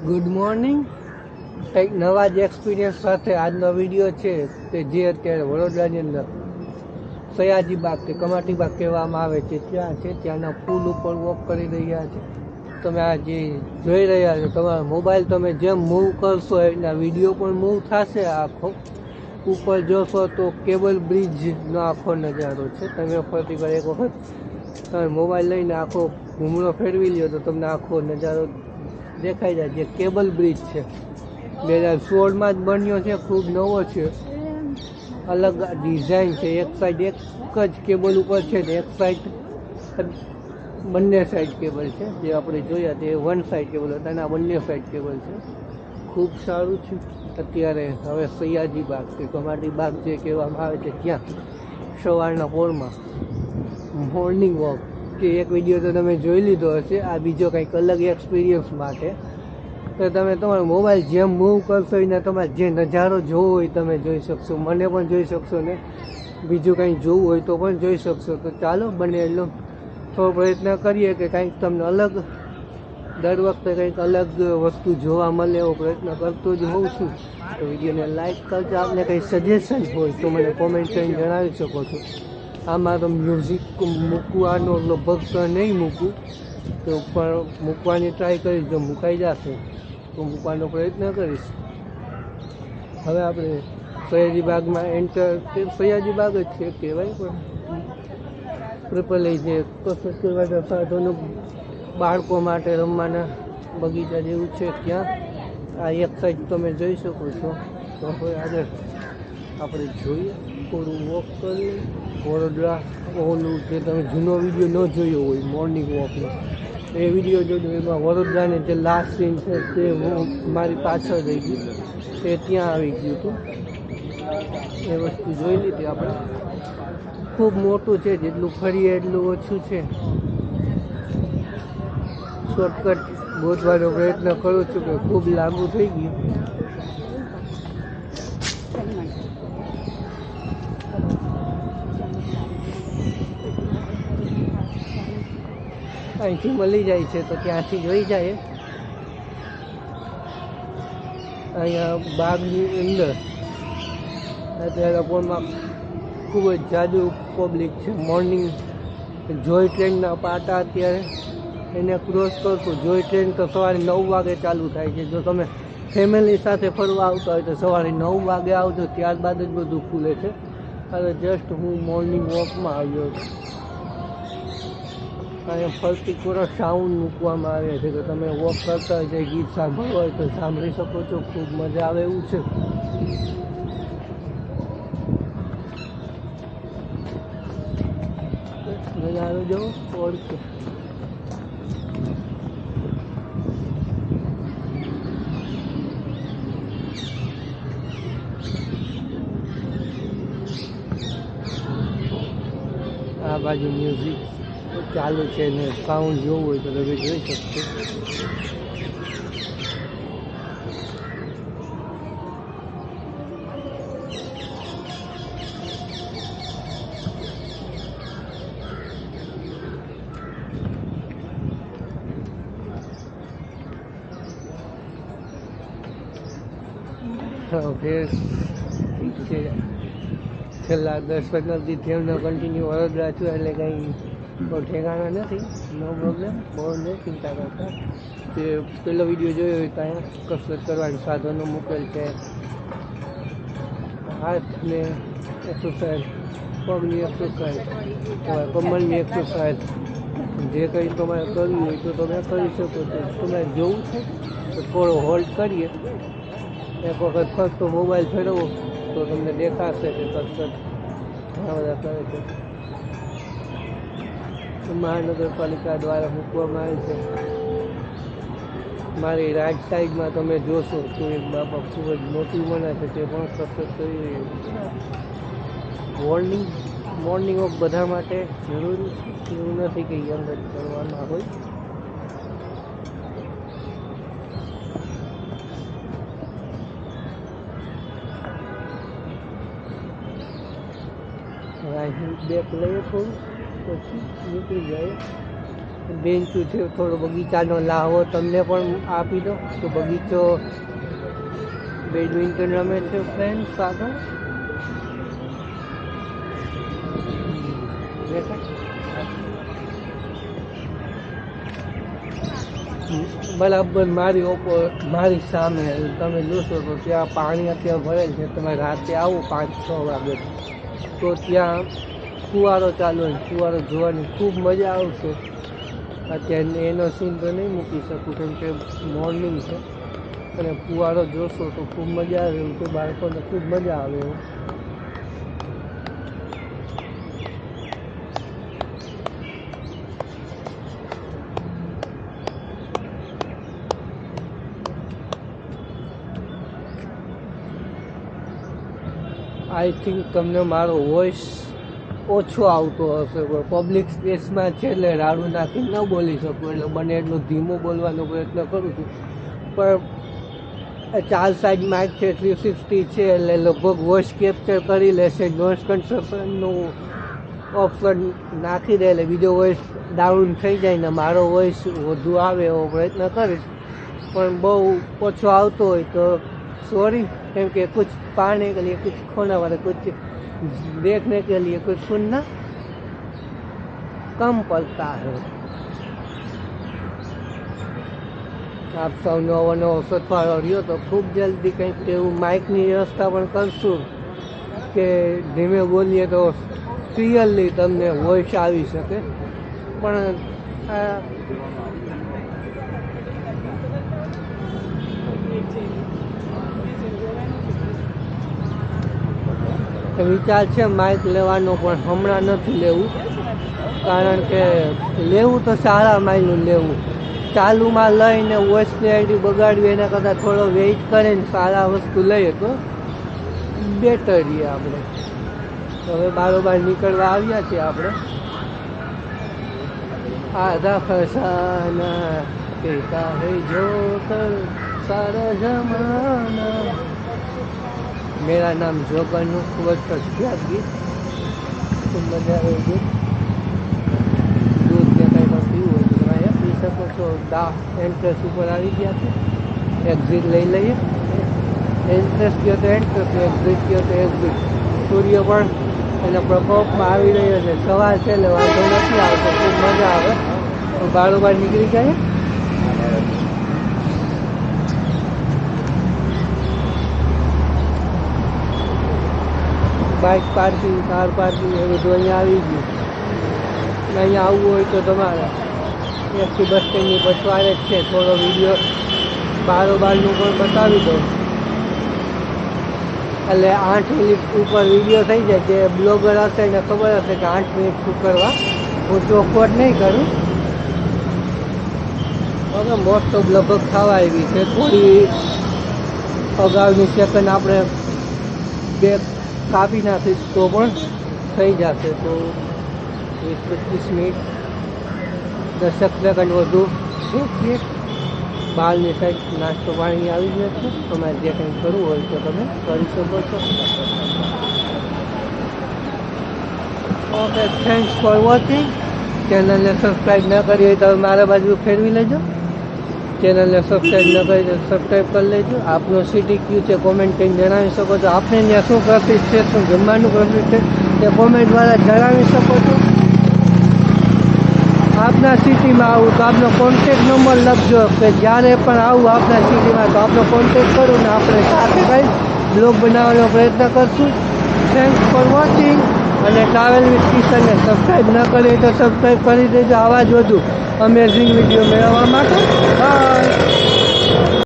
Good morning. કંઈક નવા જ એક્સપિરિયન્સ સાથે આજનો વિડીયો છે કે જે અત્યારે વડોદરાની અંદર સયાજી બાગ કે કમાટી બાગ કહેવામાં આવે છે ત્યાં છે. ત્યાંના પુલ ઉપર વોક કરી રહ્યા છે. તમે આ જે જોઈ રહ્યા છો, તમારો મોબાઈલ તમે જેમ મૂવ કરશો એના વિડીયો પણ મૂવ થશે. આખો ઉપર જોશો તો કેબલ બ્રિજનો આખો નજારો છે. તમે ફરતી પર એક વખત તમે મોબાઈલ લઈને આખો ઘૂમરો ફેરવી લ્યો તો તમને આખો નજારો દેખાઈ જાય. જે કેબલ બ્રિજ છે 2016માં જ બન્યો છે, ખૂબ નવો છે, અલગ ડિઝાઇન છે. એક સાઈડ એક જ કેબલ ઉપર છે ને એક સાઈડ બંને સાઈડ કેબલ છે. જે આપણે જોયા તે વન સાઈડ કેબલ હતા અને આ બંને સાઈડ કેબલ છે. ખૂબ સારું છે. અત્યારે હવે સયાજી બાગ કે કમાટી બાગ જે કહેવામાં આવે છે ત્યાં સવારના પોરમાં મોર્નિંગ વોક કે એક વિડીયો તો તમે જોઈ લીધો હશે. આ બીજો કંઈક અલગ એક્સપિરિયન્સ માટે તો તમે તમારો મોબાઈલ જેમ મૂવ કરશો એને તમારે જે નજારો જોવો હોય તમે જોઈ શકશો. મને પણ જોઈ શકશો ને બીજું કંઈ જોવું હોય તો પણ જોઈ શકશો. તો ચાલો બને એટલો થોડો પ્રયત્ન કરીએ કે કંઈક તમને અલગ દર વખતે કંઈક અલગ વસ્તુ જોવા મળે એવો પ્રયત્ન કરતો જ હોઉં છું. તો વિડીયોને લાઈક કરજો. આપને કંઈ સજેશન હોય તો મને કોમેન્ટ કરીને જણાવી શકો છો. આમાં તો મ્યુઝિક મૂકવાનો લગભગ તો નહીં મૂકું, તો ઉપર મૂકવાની ટ્રાય કરીશ. જો મુકાઈ જશે તો મૂકવાનો પ્રયત્ન કરીશ. હવે આપણે સયાજી બાગમાં સયાજી બાગ જ છે કહેવાય, પણ ટ્રિપલ એ જે કસરત કરવાના સાધનો બાળકો માટે રમવાના બગીચા જેવું છે ત્યાં આ એક સાઈડ તમે જોઈ શકો છો. તો હવે આગળ આપણે જોઈએ, થોડું વોક કરીએ. વડોદરા ઓલું જે તમે જૂનો વિડીયો ન જોયો હોય મોર્નિંગ વોકનો એ વિડીયો જોજો. એમાં વડોદરાને જે લાસ્ટ સીન છે તે મારી પાછળ રહી ગયું, તે ત્યાં આવી ગયું હતું. એ વસ્તુ જોઈ લીધી આપણે. ખૂબ મોટું છે, જેટલું ફરીએ એટલું ઓછું છે. શોર્ટકટ ગોતવાનો પ્રયત્ન કરું છું કે ખૂબ લાંબુ થઈ ગયું. અહીંથી મળી જાય છે તો ત્યાંથી જોઈ જાય. અહીંયા બાગની અંદર અત્યારે પોળમાં ખૂબ જ જાદુ પબ્લિક છે. મોર્નિંગ જોય ટ્રેનના પાટા અત્યારે એને ક્રોસ કરશું. જોઈ ટ્રેન તો સવારે 9 વાગે ચાલુ થાય છે. જો તમે ફેમિલી સાથે ફરવા આવતા હોય તો સવારે 9 વાગે આવજો, ત્યારબાદ જ બધું ખુલે છે. હવે જસ્ટ હું મોર્નિંગ વોકમાં આવ્યો છું. અહીંયા ફરતી પૂરો સાઉન્ડ મૂકવામાં આવે છે કે તમે વોક કરતા હોય જે ગીત સાંભળવું હોય તો સાંભળી શકો છો. ખૂબ મજા આવે એવું છે. નજારો જુઓ ઓળખો. આ બાજુ મ્યુઝિક ચાલુ છે ને સાઉન્ડ જોવું હોય તો તમે જોઈ શકશો. ફેર ઠીક છે. છેલ્લા 10-15 દિવસથી એમનો કન્ટિન્યુ વડોદરા છું એટલે કંઈ બહુ ઠેકાણા નથી. નો પ્રોબ્લેમ, બહુ નહીં ચિંતા કરતા. તે પહેલો વિડીયો જોયો હોય તો અહીંયા કસરત કરવાની સાધનો મૂકેલ છે. હાથને એક્સરસાઇઝ, પગની એક્સરસાઇઝ, કમરની એક્સરસાઇઝ, જે કંઈ તમારે કરવી હોય તો તમે કરી શકો છો. તમારે જોવું છે તો થોડો હોલ્ડ કરીએ. એક વખત ફક્ત મોબાઈલ ફેરવો તો તમને દેખાશે કે કસરત ઘણા બધા કરે છે. મહાનગરપાલિકા દ્વારા મૂકવામાં આવે છે. મારી રાઈટ સાઈડમાં તમે જોશો તો એક બાપા ખૂબ જ મોટી ઉંમરના છે, તે પણ કસરત કરી રહ્યું છે. મોર્નિંગ વોક બધા માટે જરૂરી છે. એવું નથી કે યંગ જ કરવાના હોય. અહીં બ્રેક લઈએ થોડું પછી નીકળી જાય. બેન્ચું છે, થોડો બગીચાનો લાહવો તમને પણ આપી દો. તો બગીચો બેડમિન્ટન રમે છે ફ્રેન્ડ્સ આગળ. બરાબર મારી સામે તમે જોશો તો ત્યાં પાણી અત્યારે ભરેલ છે. તમે રાતે આવો 5-6 વાગે તો ત્યાં ફુવારો ચાલુ હોય, ફુવારો જોવાની ખૂબ મજા આવશે. અત્યારે એનો સીન તો નહીં મૂકી શકું કેમ કે મોર્નિંગ છે, અને ફુવારો જોશો તો ખૂબ મજા આવે એવું છે. બાળકોને ખૂબ મજા આવે એવું. આઈ થિંક તમને મારો વોઇસ ઓછો આવતો હશે. પબ્લિક સ્પેસમાં છે એટલે રાડું નાખી ન બોલી શકું, એટલે બને એટલું ધીમું બોલવાનો પ્રયત્ન કરું છું. પણ 4 સાઈડ માઇક છે, 360 છે, એટલે લગભગ વોઇસ કેપ્ચર કરી લેશે. નોઇઝ કેન્સલેશનનું ઓપ્શન નાખી દે એટલે બીજો વોઇસ ડાઉન થઈ જાય ને મારો વોઇસ વધુ આવે એવો પ્રયત્ન કરીશ. પણ બહુ ઓછો આવતો હોય તો सॉरी, क्योंकि कुछ पाने के लिए कुछ खोना वाला, कुछ देखने के लिए कुछ सुनना कम पड़ता है. આપ સૌનો નવો સથવારો રહ્યો તો ખૂબ જલ્દી કંઈક એવું માઇકની વ્યવસ્થા પણ કરશું કે ધીમે બોલીએ તો ક્લિયરલી તમને વોઇસ આવી શકે. પણ વિચાર છે માઇક લેવાનો, પણ હમણાં નથી લેવું. કારણ કે લેવું તો સારા માઇકનું લેવું. ચાલુમાં લઈને વોઇસ ક્લિયરિટી બગાડવી એના કરતાં થોડો વેઇટ કરીને સારા વસ્તુ લઈએ તો બેટર રહીએ આપણે. હવે બારોબાર નીકળવા આવ્યા છીએ આપણે. આધા ફસાના કહેતા હે જો કર સારા જમાના. मेरा नाम જોગરનું ખૂબ જ પ્રખ્યાત ગીત, ખૂબ મજા આવે ગીત. દૂધ કે કંઈ પણ પીવું હોય તો તમે અહીંયા પી શકો છો. એન્ટ્રેસ ઉપર આવી ગયા છે, એક્ઝિટ લઈ લઈએ. એન્ટ્રેસ ગયો તો એન્ટ્રેસ, એક્ઝિટ ગયો તો એક્ઝિટ. સૂર્ય પણ એના પ્રકોપમાં આવી રહ્યો છે. સવાર છે એટલે વાંધો નથી આવતો, ખૂબ મજા આવે. બારોબાર નીકળી જાય. બાઇક પાર્કિંગ, કાર પાર્કિંગ એ બધું અહીંયા આવી ગયું. અહીંયા આવવું હોય તો તમારે એકથી બસ સ્ટેન્ડની પછવાડે જ છે. થોડો વિડીયો બારોબારનું પણ બતાવી દઉં એટલે 8 મિનિટ ઉપર વિડીયો થઈ જાય. જે બ્લોગર હશે એને ખબર હશે કે 8 મિનિટ શું કરવા. હું ચોખવટ નહીં કરું. હવે મોસ્ટ ઓફ લગભગ થવા આવી છે. થોડી અગાઉની સેકન્ડ આપણે બે કાપી નાખીશ તો પણ થઈ જશે. તો 20-25 મિનિટ, 10 સેકન્ડ વધુ. 1 મિનિટ બહારની સાઈડ નાસ્તો પાણી આવી જશે. તમારે જે કંઈ કરવું હોય તો તમે કરી શકો છો. Okay, thanks for watching. ચેનલને સબસ્ક્રાઈબ ન કરી હોય તો મારા બાજુ ફેરવી લેજો. ચેનલને સબસ્ક્રાઈબ ન કરી તો સબસ્ક્રાઈબ કરી લેજો. આપનો સિટી કયું છે કોમેન્ટ કરીને જણાવી શકો છો. આપને ત્યાં શું પ્રસિદ્ધ છે, શું જમવાનું પ્રસિદ્ધ છે તે કોમેન્ટ દ્વારા જણાવી શકો છો. આપના સિટીમાં આવું તો આપનો કોન્ટેક્ટ નંબર લખજો કે જ્યારે પણ આવું આપના સિટીમાં તો આપનો કોન્ટેક્ટ કરું ને આપણે સાથે કંઈ બ્લોગ બનાવવાનો પ્રયત્ન કરશું. Thanks for watching. અને ટ્રાવેલ વિથ કિશનને સબસ્ક્રાઈબ ન કરી તો સબસ્ક્રાઈબ કરી દેજો. આવા જ વધુ અમેઝિંગ વિડીયો મેળવવા માટે. બાય.